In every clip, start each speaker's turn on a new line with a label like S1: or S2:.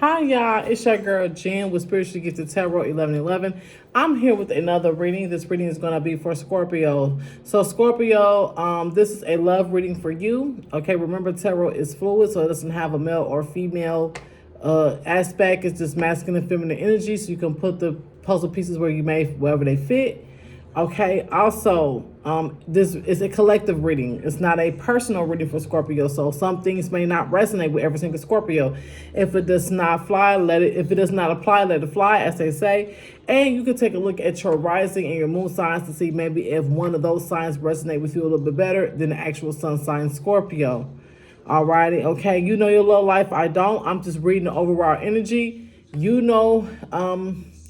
S1: Hi, y'all. It's your girl Jen with Spiritually Gifted Tarot 1111. I'm here with another reading. This reading is going to be for Scorpio. So, Scorpio, this is a love reading for you. Okay, remember tarot is fluid, so it doesn't have a male or female aspect. It's just masculine and feminine energy, so you can put the puzzle pieces wherever they fit. Okay, also, this is a collective reading. It's not a personal reading for Scorpio, so some things may not resonate with every single Scorpio. If it does not fly, if it does not apply, let it fly, as they say. And you can take a look at your rising and your moon signs to see maybe if one of those signs resonate with you a little bit better than the actual sun sign Scorpio. Alrighty, okay, you know your love life, I don't. I'm just reading the overall energy. You know,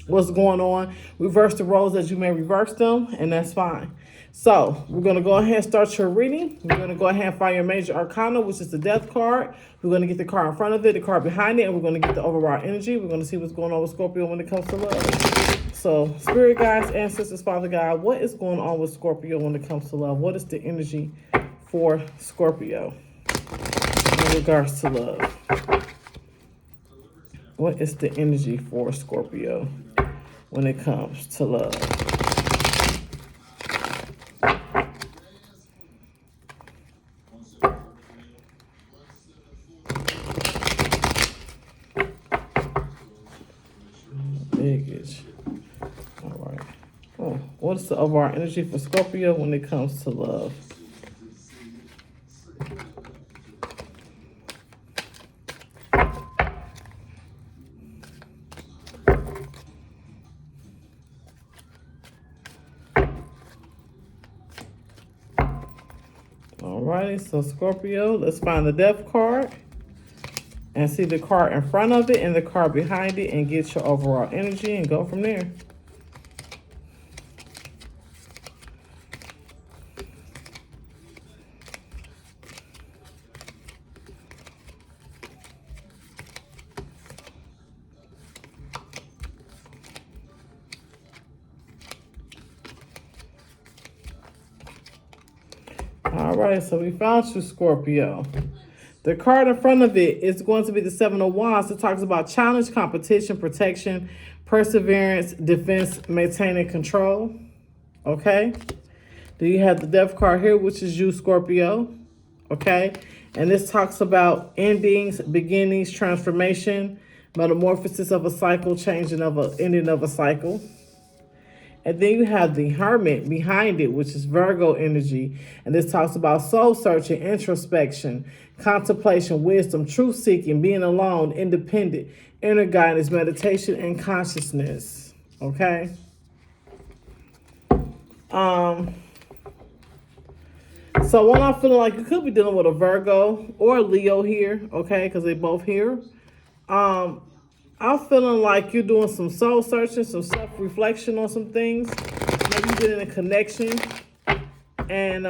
S1: what's going on. Reverse the roles as you may reverse them, and that's fine. So we're going to go ahead and start your reading. We're going to go ahead and find your major arcana, which is the death card. We're going to get the card in front of it, the card behind it, and we're going to get the overall energy. We're going to see what's going on with Scorpio when it comes to love. So spirit guides, ancestors, Father God, what is going on with Scorpio when it comes to love? What is the energy for Scorpio in regards to love? What is the energy for Scorpio when it comes to love? Baggage. All right. Oh, what's the overall energy for Scorpio when it comes to love? Alrighty, so Scorpio, let's find the death card and see the card in front of it and the card behind it and get your overall energy and go from there. All right, so we found you, Scorpio. The card in front of it is going to be the Seven of Wands. It talks about challenge, competition, protection, perseverance, defense, maintaining control. Okay. Then you have the Death card here, which is you, Scorpio. Okay. And this talks about endings, beginnings, transformation, metamorphosis of a cycle, ending of a cycle. And then you have the Hermit behind it, which is Virgo energy. And this talks about soul searching, introspection, contemplation, wisdom, truth seeking, being alone, independent, inner guidance, meditation, and consciousness. Okay. So what I'm feeling like, you could be dealing with a Virgo or a Leo here, okay, because they both here. I'm feeling like you're doing some soul searching, some self-reflection on some things. Maybe you get in a connection and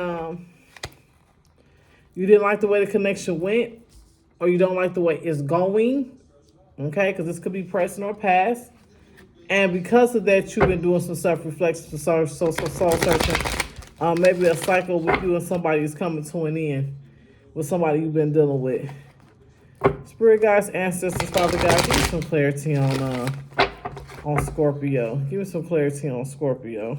S1: you didn't like the way the connection went, or you don't like the way it's going, okay, because this could be present or past. And because of that, you've been doing some self-reflection, some soul searching. Maybe a cycle with you and somebody is coming to an end with somebody you've been dealing with. Spirit guides, ancestors, Father God, give me some clarity on Scorpio. Give me some clarity on Scorpio.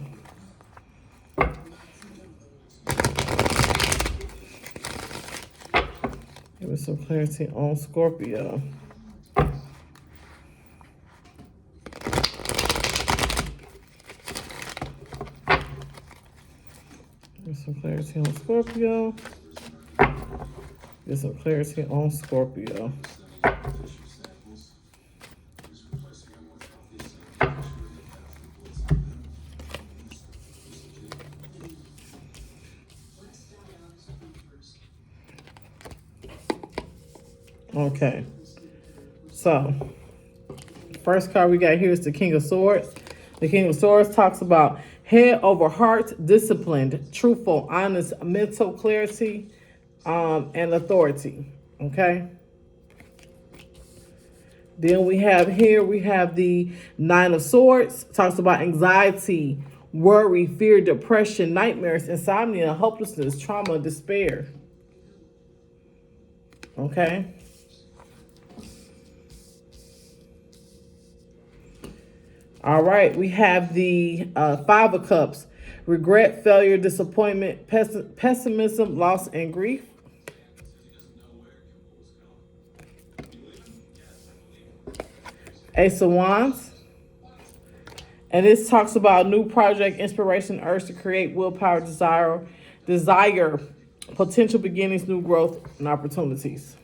S1: Give me some clarity on Scorpio. Give me some clarity on Scorpio. Get some clarity on Scorpio. Okay. So, first card we got here is the King of Swords. The King of Swords talks about head over heart, disciplined, truthful, honest, mental clarity, and authority. Okay. Then we have the Nine of Swords. Talks about anxiety, worry, fear, depression, nightmares, insomnia, hopelessness, trauma, despair. Okay. All right, we have the Five of Cups. Regret, failure, disappointment, pessimism, loss, and grief. Ace of Wands. And this talks about new project, inspiration, urge to create, willpower, desire, potential beginnings, new growth, and opportunities.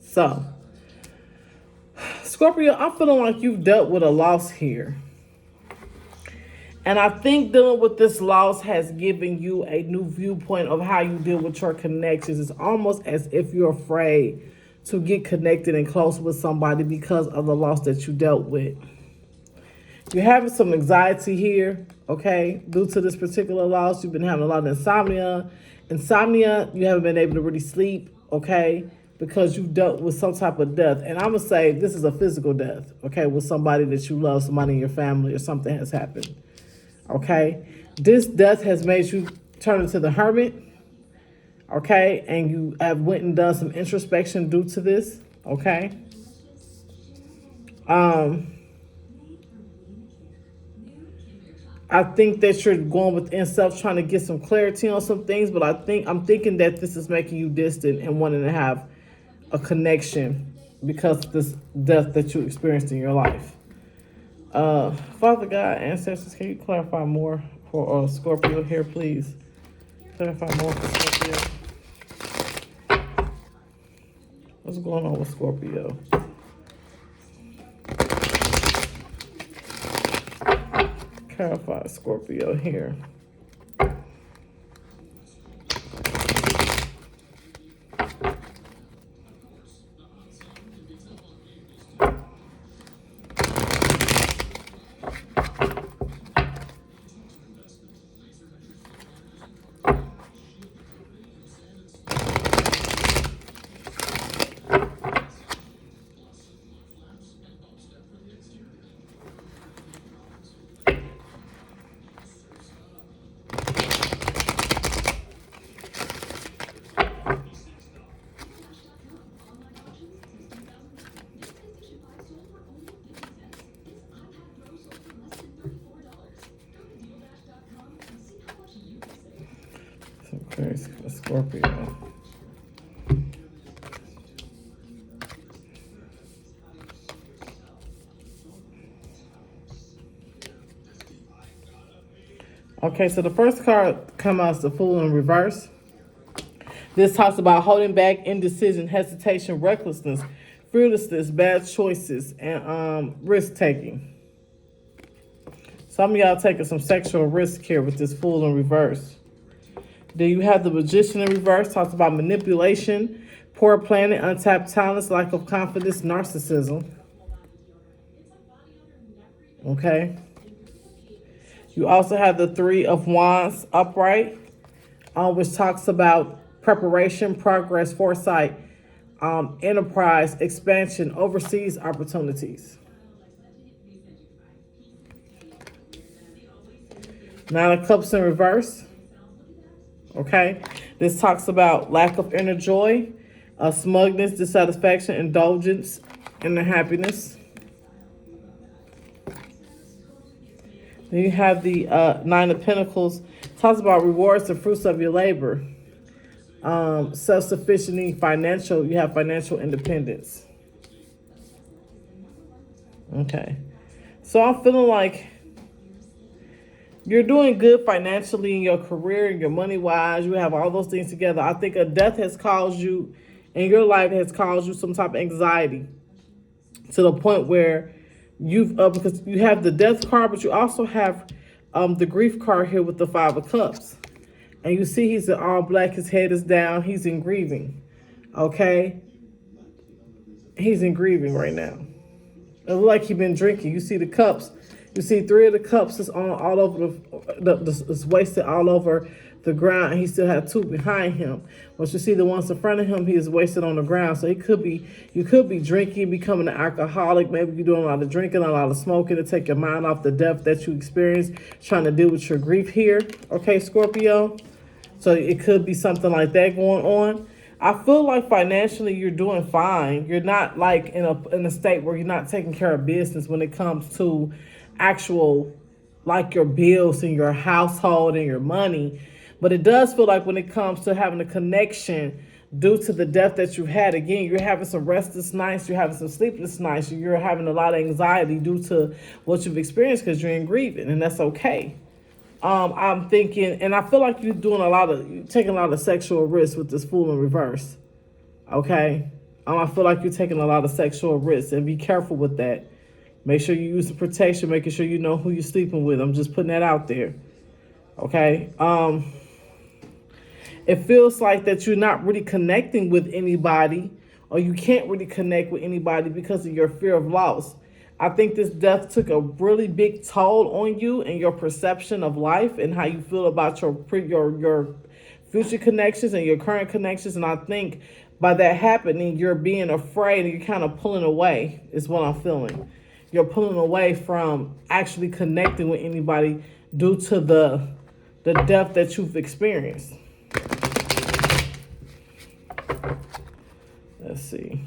S1: So, Scorpio, I'm feeling like you've dealt with a loss here. And I think dealing with this loss has given you a new viewpoint of how you deal with your connections. It's almost as if you're afraid to get connected and close with somebody because of the loss that you dealt with. You're having some anxiety here, okay? Due to this particular loss, you've been having a lot of insomnia. You haven't been able to really sleep, okay? Because you dealt with some type of death. And I'm going to say this is a physical death, okay? With somebody that you love, somebody in your family, or something has happened, okay? This death has made you turn into the hermit, okay? And you have went and done some introspection due to this, okay? I think that you're going within self, trying to get some clarity on some things, but I'm thinking that this is making you distant and wanting to have a connection because of this death that you experienced in your life. Father God, ancestors, can you clarify more for Scorpio here, please? Clarify more for Scorpio. What's going on with Scorpio? Clarify Scorpio here. Okay, Scorpio. Okay, so the first card come out as the Fool in reverse. This talks about holding back, indecision, hesitation, recklessness, fearlessness, bad choices, and risk taking. Some of y'all taking some sexual risk here with this Fool in reverse. Then you have the Magician in reverse, talks about manipulation, poor planning, untapped talents, lack of confidence, narcissism. Okay. You also have the Three of Wands upright, which talks about preparation, progress, foresight, enterprise, expansion, overseas opportunities. Nine of Cups in reverse. Okay, this talks about lack of inner joy, smugness, dissatisfaction, indulgence, inner happiness. Then you have the Nine of Pentacles, talks about rewards, the fruits of your labor, self-sufficiency, financial. You have financial independence. Okay, so I'm feeling like you're doing good financially in your career and your money-wise. You have all those things together. I think a death has caused you, in your life, has caused you some type of anxiety to the point where you've, because you have the death card, but you also have the grief card here with the Five of Cups. And you see he's in all black. His head is down. He's in grieving. Okay? He's in grieving right now. It looks like he's been drinking. You see the cups. You see three of the cups is on all over it's wasted all over the ground, and he still had two behind him. But you see the ones in front of him, he is wasted on the ground. So you could be drinking, becoming an alcoholic. Maybe you're doing a lot of drinking, a lot of smoking to take your mind off the death that you experienced, trying to deal with your grief here. Okay, Scorpio. So it could be something like that going on. I feel like financially you're doing fine. You're not like in a state where you're not taking care of business when it comes to actual like your bills and your household and your money. But it does feel like when it comes to having a connection due to the death that you've had, again, you're having some restless nights, you're having some sleepless nights, you're having a lot of anxiety due to what you've experienced because you're in grieving, and that's okay. I'm thinking, and I feel like you're taking a lot of sexual risks with this Fool in reverse. Okay, I feel like you're taking a lot of sexual risks, and be careful with that. Make sure you use the protection, making sure you know who you're sleeping with. I'm just putting that out there. Okay. It feels like that you're not really connecting with anybody, or you can't really connect with anybody because of your fear of loss. I think this death took a really big toll on you and your perception of life and how you feel about your future connections and your current connections. And I think by that happening, you're being afraid and you're kind of pulling away, is what I'm feeling. You're pulling away from actually connecting with anybody due to the death that you've experienced. Let's see.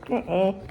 S1: Uh-oh.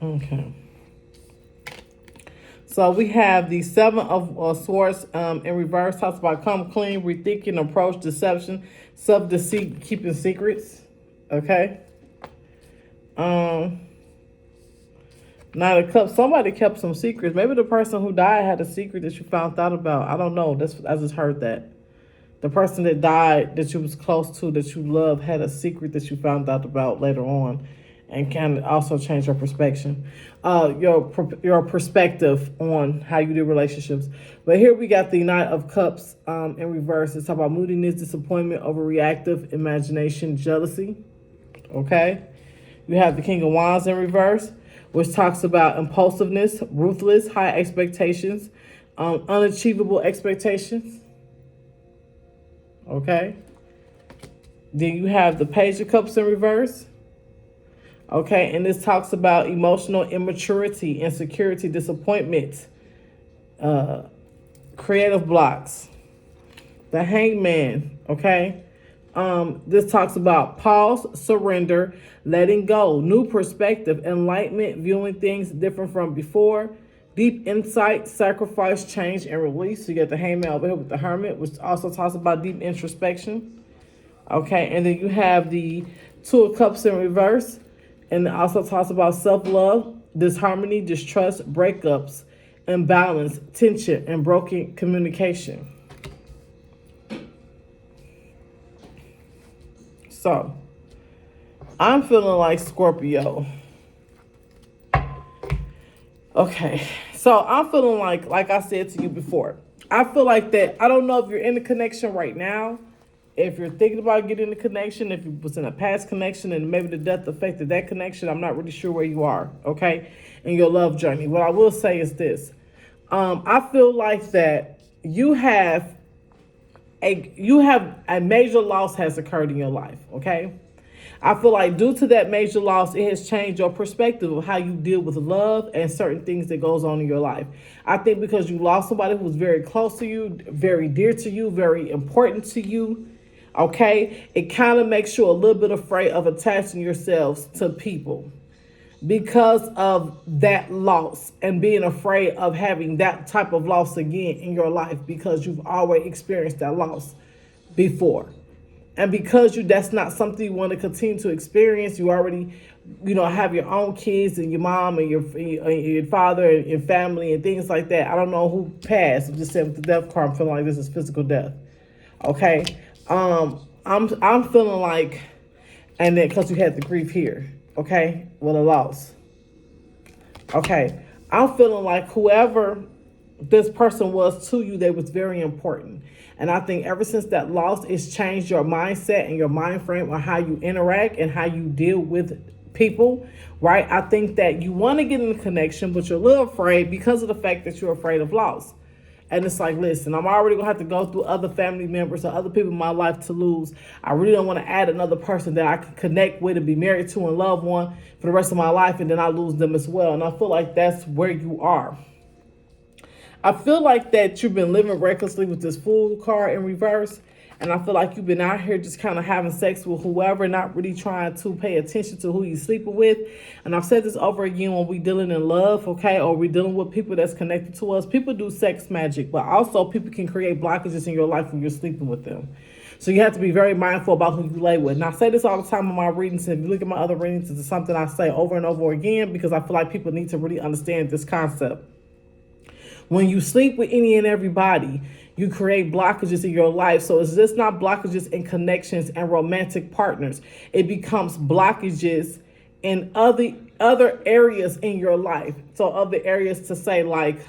S1: Okay. So we have the Seven of Swords in reverse. Talks about come clean, rethinking, approach, deception, self-deceit, keeping secrets. Okay. Um, Nine of Cups. Somebody kept some secrets. Maybe the person who died had a secret that you found out about. I don't know. I just heard that. The person that died that you was close to, that you love, had a secret that you found out about later on, and can also change your perspective, your perspective on how you do relationships. But here we got the Knight of Cups in reverse. It's about moodiness, disappointment, overreactive, imagination, jealousy. Okay, you have the King of Wands in reverse, which talks about impulsiveness, ruthless, high expectations, unachievable expectations. Okay. Then you have the Page of Cups in reverse. Okay, and this talks about emotional immaturity, insecurity, disappointment, creative blocks. The Hangman, okay? This talks about pause, surrender, letting go, new perspective, enlightenment, viewing things different from before, deep insight, sacrifice, change, and release. So you got the Hangman over here with the Hermit, which also talks about deep introspection. Okay, and then you have the Two of Cups in reverse, and it also talks about self-love, disharmony, distrust, breakups, imbalance, tension, and broken communication. So, I'm feeling like Scorpio. Okay, so I'm feeling like I said to you before, I feel like that, I don't know if you're in a connection right now, if you're thinking about getting a connection, if you was in a past connection and maybe the death affected that connection, I'm not really sure where you are, okay, in your love journey. What I will say is this. I feel like that you have a major loss has occurred in your life, okay? I feel like due to that major loss, it has changed your perspective of how you deal with love and certain things that goes on in your life. I think because you lost somebody who was very close to you, very dear to you, very important to you, okay, it kind of makes you a little bit afraid of attaching yourselves to people because of that loss and being afraid of having that type of loss again in your life because you've always experienced that loss. before. And because that's not something you want to continue to experience, you already, have your own kids and your mom and your father and your family and things like that. I don't know who passed. I'm just saying with the death card, I'm feeling like this is physical death. Okay. I'm feeling like, and then because you had the grief here, okay, with a loss. Okay. I'm feeling like whoever this person was to you, they was very important. And I think ever since that loss, it's changed your mindset and your mind frame on how you interact and how you deal with people, right? I think that you want to get in a connection, but you're a little afraid because of the fact that you're afraid of loss. And it's like, listen, I'm already going to have to go through other family members or other people in my life to lose. I really don't want to add another person that I can connect with and be married to and love one for the rest of my life, and then I lose them as well. And I feel like that's where you are. I feel like that you've been living recklessly with this Fool card in reverse. And I feel like you've been out here just kind of having sex with whoever, not really trying to pay attention to who you're sleeping with. And I've said this over again, when we dealing in love, okay, or we dealing with people that's connected to us. People do sex magic, but also people can create blockages in your life when you're sleeping with them. So you have to be very mindful about who you lay with. And I say this all the time in my readings, and if you look at my other readings, it's something I say over and over again because I feel like people need to really understand this concept. When you sleep with any and everybody, you create blockages in your life. So it's just not blockages in connections and romantic partners. It becomes blockages in other areas in your life. So other areas to say like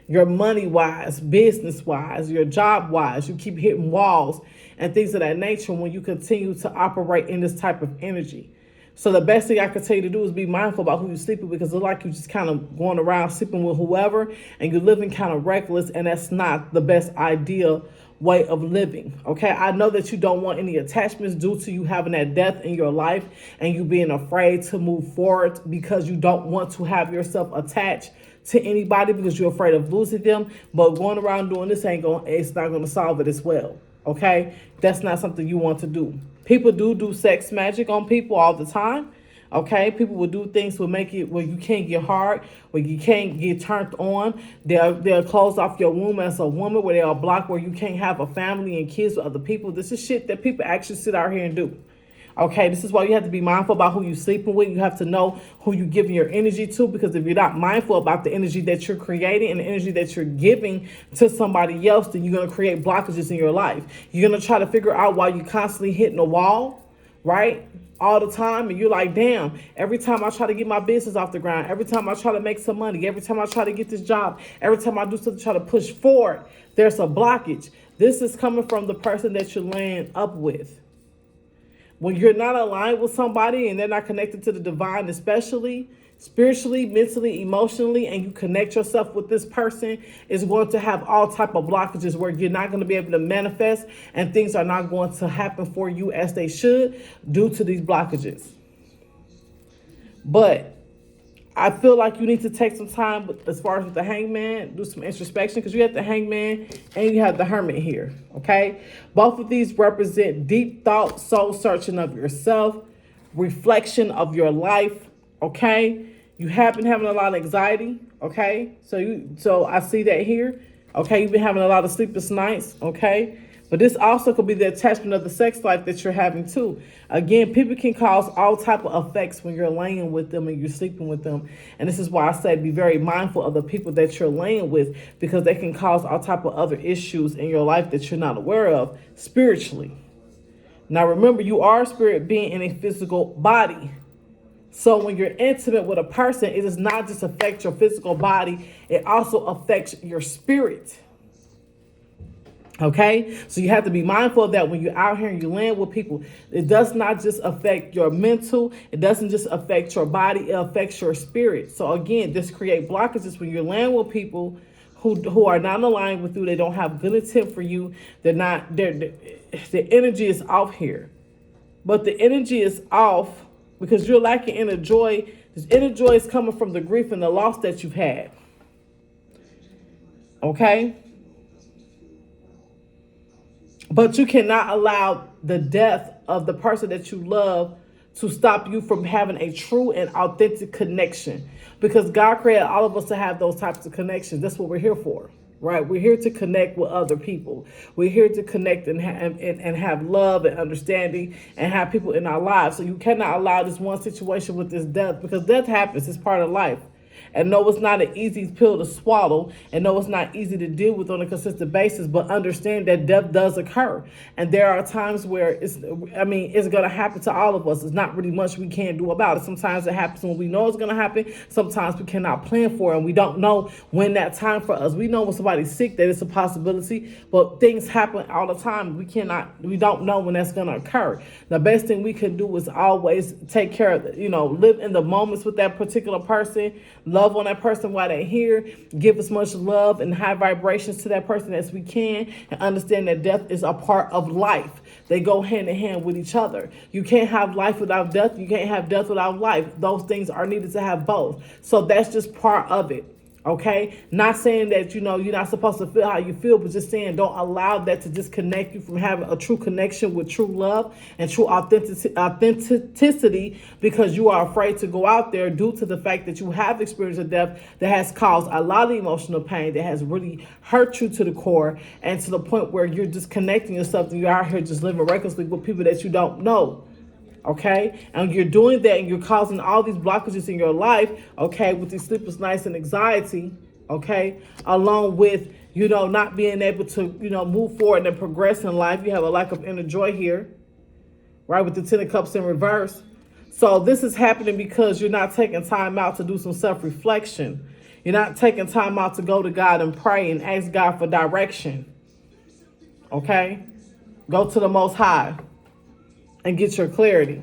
S1: your money wise, business wise, your job wise, you keep hitting walls and things of that nature when you continue to operate in this type of energy. So the best thing I could tell you to do is be mindful about who you're sleeping with, because it's like you're just kind of going around sleeping with whoever and you're living kind of reckless, and that's not the best ideal way of living. Okay, I know that you don't want any attachments due to you having that death in your life and you being afraid to move forward because you don't want to have yourself attached to anybody because you're afraid of losing them. But going around doing this it's not going to solve it as well. Okay, that's not something you want to do. People do sex magic on people all the time. Okay, people will do things to make it where you can't get hard, where you can't get turned on. They'll close off your womb as a woman, where they'll block where you can't have a family and kids with other people. This is shit that people actually sit out here and do. Okay, this is why you have to be mindful about who you're sleeping with. You have to know who you're giving your energy to, because if you're not mindful about the energy that you're creating and the energy that you're giving to somebody else, then you're going to create blockages in your life. You're going to try to figure out why you're constantly hitting a wall, right? All the time, and you're like, damn, every time I try to get my business off the ground, every time I try to make some money, every time I try to get this job, every time I do something to try to push forward, there's a blockage. This is coming from the person that you're laying up with. When you're not aligned with somebody and they're not connected to the divine, especially spiritually, mentally, emotionally, and you connect yourself with this person, is going to have all type of blockages where you're not going to be able to manifest, and things are not going to happen for you as they should due to these blockages. But I feel like you need to take some time as far as with the Hangman, do some introspection, because you have the Hangman and you have the Hermit here, okay? Both of these represent deep thought, soul searching of yourself, reflection of your life, okay? You have been having a lot of anxiety, okay? So I see that here, okay? You've been having a lot of sleepless nights, okay? But this also could be the attachment of the sex life that you're having too. Again, people can cause all type of effects when you're laying with them and you're sleeping with them. And this is why I say be very mindful of the people that you're laying with, because they can cause all type of other issues in your life that you're not aware of spiritually. Now remember, you are a spirit being in a physical body. So when you're intimate with a person, it does not just affect your physical body, it also affects your spirit. Okay, so you have to be mindful of that when you're out here and you land with people. It does not just affect your mental, it doesn't just affect your body, it affects your spirit. So again, this create blockages when you're land with people who are not aligned with you. They don't have good intent for you. The energy is off here. But the energy is off because you're lacking inner joy. This inner joy is coming from the grief and the loss that you've had. Okay? But you cannot allow the death of the person that you love to stop you from having a true and authentic connection. Because God created all of us to have those types of connections. That's what we're here for. right? We're here to connect with other people. We're here to connect and have love and understanding and have people in our lives. So you cannot allow this one situation with this death, because death happens. It's part of life. And no, it's not an easy pill to swallow. And no, it's not easy to deal with on a consistent basis. But understand that death does occur. And there are times where it's going to happen to all of us. It's not really much we can do about it. Sometimes it happens when we know it's going to happen. Sometimes we cannot plan for it. And we don't know when that time for us. We know when somebody's sick that it's a possibility. But things happen all the time. We don't know when that's going to occur. The best thing we can do is always take care of it. Live in the moments with that particular person. Love on that person while they're here. Give as much love and high vibrations to that person as we can. And understand that death is a part of life. They go hand in hand with each other. You can't have life without death. You can't have death without life. Those things are needed to have both. So that's just part of it. Okay, not saying that you're not supposed to feel how you feel, but just saying don't allow that to disconnect you from having a true connection with true love and true authenticity, because you are afraid to go out there due to the fact that you have experienced a death that has caused a lot of emotional pain, that has really hurt you to the core, and to the point where you're disconnecting yourself and you're out here just living recklessly with people that you don't know. Okay, and you're doing that and you're causing all these blockages in your life, okay, with these sleepless nights and anxiety, okay, along with, not being able to, move forward and progress in life. You have a lack of inner joy here, right, with the Ten of Cups in reverse. So this is happening because you're not taking time out to do some self-reflection. You're not taking time out to go to God and pray and ask God for direction, okay? Go to the Most High and get your clarity.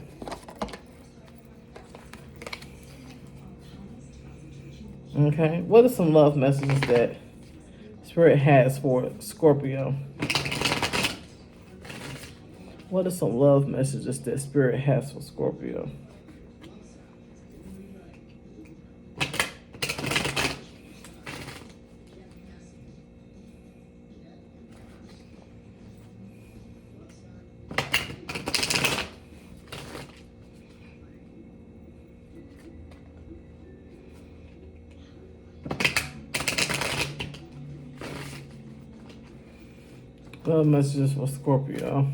S1: Okay, what are some love messages that Spirit has for Scorpio? What are some love messages that Spirit has for Scorpio? Love messages for Scorpio.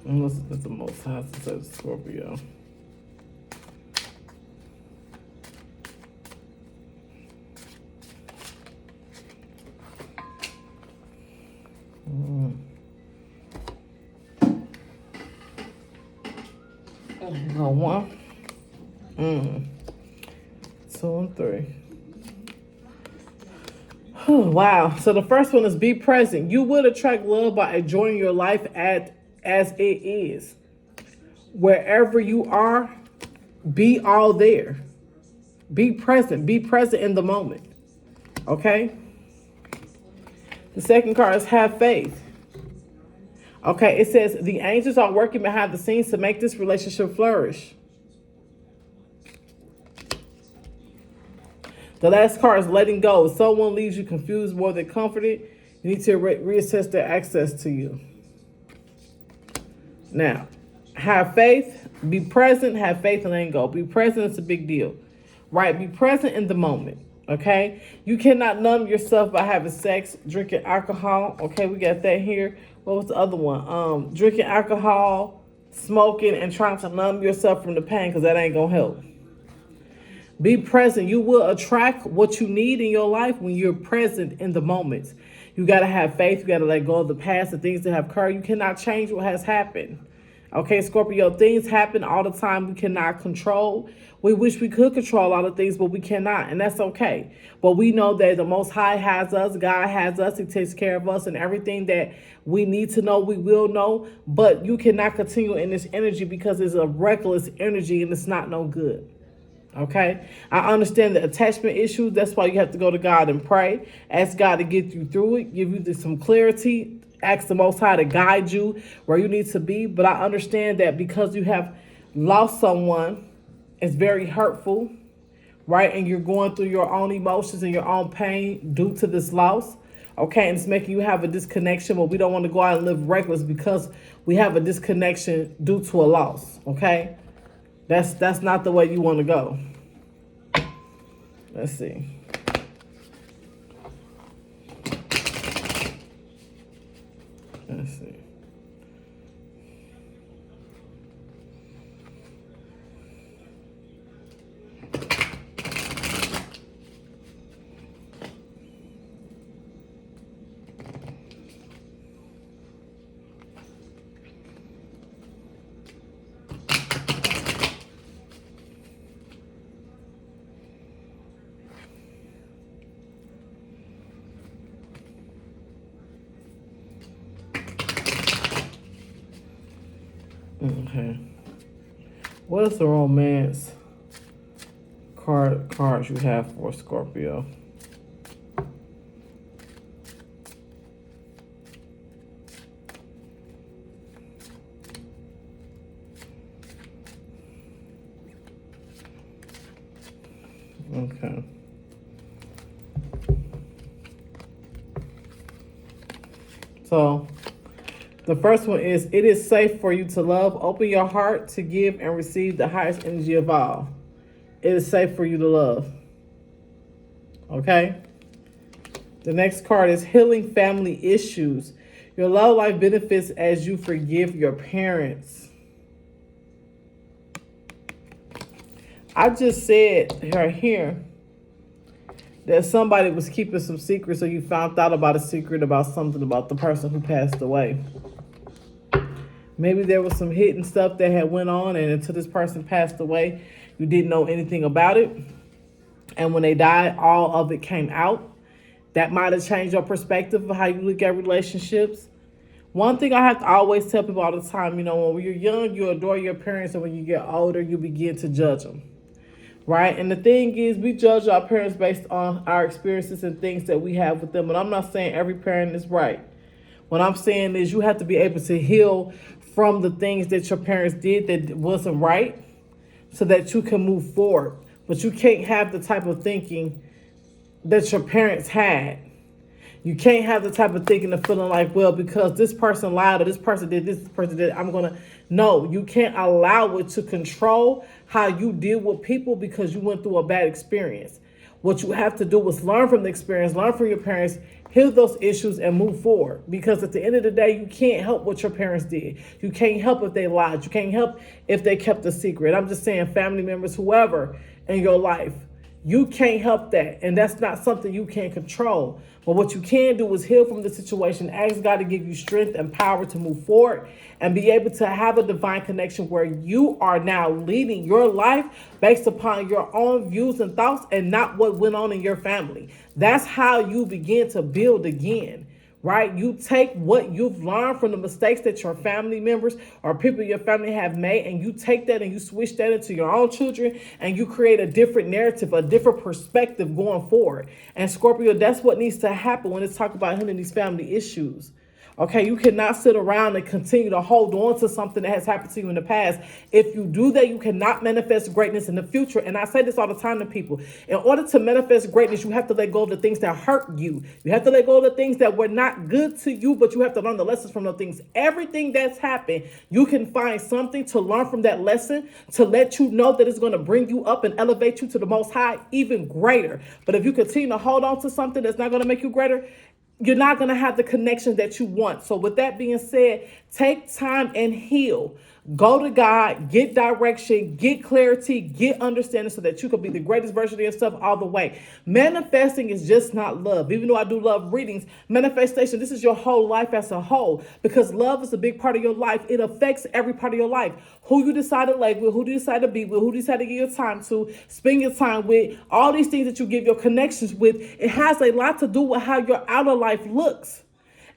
S1: And let's look at the Most High to say Scorpio. Go 1, 2, and 3. Wow. So the first one is be present. You will attract love by enjoying your life as it is. Wherever you are, be all there. Be present. Be present in the moment. Okay? The second card is have faith. Okay, it says the angels are working behind the scenes to make this relationship flourish. The last card is letting go. If someone leaves you confused more than comforted, you need to reassess their access to you. Now, have faith, be present, have faith, and letting go. Be present is a big deal, right? Be present in the moment, okay? You cannot numb yourself by having sex, drinking alcohol. Okay, we got that here. What was the other one? Drinking alcohol, smoking, and trying to numb yourself from the pain, because that ain't going to help. Be present. You will attract what you need in your life when you're present in the moment. You got to have faith. You got to let go of the past, the things that have occurred. You cannot change what has happened. Okay, Scorpio, things happen all the time we cannot control. We wish we could control all the things, but we cannot, and that's okay. But we know that the Most High has us, God has us, He takes care of us, and everything that we need to know, we will know. But you cannot continue in this energy because it's a reckless energy and it's not no good. Okay, I understand the attachment issues. That's why you have to go to God and pray. Ask God to get you through it, give you some clarity. Ask the Most High to guide you where you need to be. But I understand that because you have lost someone, it's very hurtful, right? And you're going through your own emotions and your own pain due to this loss. Okay, and it's making you have a disconnection, but we don't want to go out and live reckless because we have a disconnection due to a loss. Okay. That's not the way you want to go. Let's see. Let's see. Okay. What is the romance cards you have for Scorpio? Okay. So the first one is, it is safe for you to love. Open your heart to give and receive the highest energy of all. It is safe for you to love. Okay. The next card is healing family issues. Your love life benefits as you forgive your parents. I just said right here that somebody was keeping some secrets, so you found out about a secret about something about the person who passed away. Maybe there was some hidden stuff that had went on, and until this person passed away, you didn't know anything about it. And when they died, all of it came out. That might have changed your perspective of how you look at relationships. One thing I have to always tell people all the time, when you're young, you adore your parents, and when you get older, you begin to judge them. Right? And the thing is, we judge our parents based on our experiences and things that we have with them. And I'm not saying every parent is right. What I'm saying is you have to be able to heal from the things that your parents did that wasn't right so that you can move forward. But you can't have the type of thinking that your parents had. You can't have the type of thinking of feeling like, well, because this person lied or this person did this person did, I'm going to. No, you can't allow it to control how you deal with people because you went through a bad experience. What you have to do is learn from the experience, learn from your parents, heal those issues, and move forward. Because at the end of the day, you can't help what your parents did. You can't help if they lied. You can't help if they kept a secret. I'm just saying, family members, whoever in your life, you can't help that. And that's not something you can control. But what you can do is heal from the situation, ask God to give you strength and power to move forward and be able to have a divine connection where you are now leading your life based upon your own views and thoughts and not what went on in your family. That's how you begin to build again. Right? You take what you've learned from the mistakes that your family members or people in your family have made, and you take that and you switch that into your own children, and you create a different narrative, a different perspective going forward. And Scorpio, that's what needs to happen when it's talk about healing these family issues. Okay, you cannot sit around and continue to hold on to something that has happened to you in the past. If you do that, you cannot manifest greatness in the future. And I say this all the time to people. In order to manifest greatness, you have to let go of the things that hurt you. You have to let go of the things that were not good to you, but you have to learn the lessons from those things. Everything that's happened, you can find something to learn from that lesson to let you know that it's going to bring you up and elevate you to the most high, even greater. But if you continue to hold on to something that's not going to make you greater, you're not going to have the connections that you want. So with that being said, take time and heal. Go to God, get direction, get clarity, get understanding so that you can be the greatest version of yourself all the way. Manifesting is just not love. Even though I do love readings, manifestation, this is your whole life as a whole, because love is a big part of your life. It affects every part of your life. Who you decide to like with, who do you decide to be with, who do you decide to give your time to, spend your time with, all these things that you give your connections with, it has a lot to do with how your outer life looks.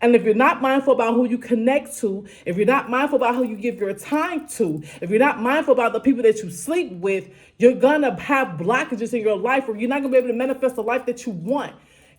S1: And if you're not mindful about who you connect to, if you're not mindful about who you give your time to, if you're not mindful about the people that you sleep with, you're going to have blockages in your life where you're not going to be able to manifest the life that you want.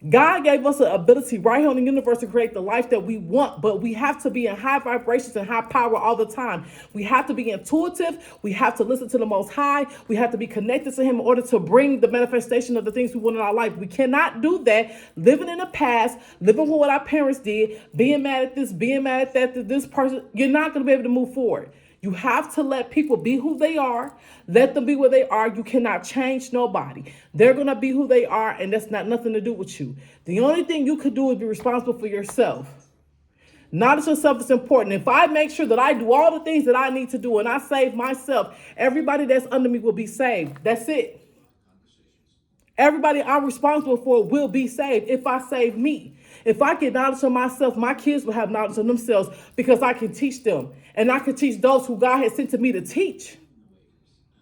S1: God gave us an ability right here in the universe to create the life that we want, but we have to be in high vibrations and high power all the time. We have to be intuitive. We have to listen to the Most High. We have to be connected to Him in order to bring the manifestation of the things we want in our life. We cannot do that living in the past, living with what our parents did, being mad at this, being mad at that, this person. You're not going to be able to move forward. You have to let people be who they are. Let them be where they are. You cannot change nobody. They're going to be who they are, and that's not nothing to do with you. The only thing you could do is be responsible for yourself. Knowledge of self is important. If I make sure that I do all the things that I need to do and I save myself, everybody that's under me will be saved. That's it. Everybody I'm responsible for will be saved if I save me. If I get knowledge of myself, my kids will have knowledge of themselves because I can teach them. And I can teach those who God has sent to me to teach.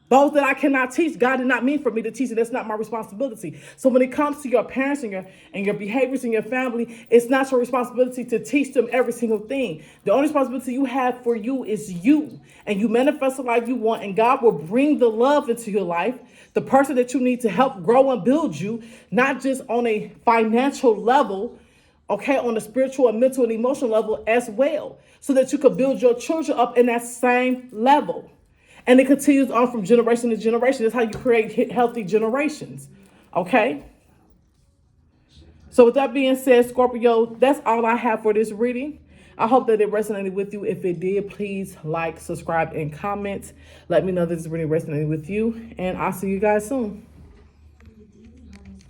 S1: Those that I cannot teach, God did not mean for me to teach, and that's not my responsibility. So when it comes to your parents and your behaviors in your family, it's not your responsibility to teach them every single thing. The only responsibility you have for you is you, and you manifest the life you want, and God will bring the love into your life, the person that you need to help grow and build you, not just on a financial level, okay, on the spiritual and mental and emotional level as well, so that you could build your children up in that same level. And it continues on from generation to generation. That's how you create healthy generations. Okay? So with that being said, Scorpio, that's all I have for this reading. I hope that it resonated with you. If it did, please like, subscribe, and comment. Let me know that this reading resonated with you. And I'll see you guys soon.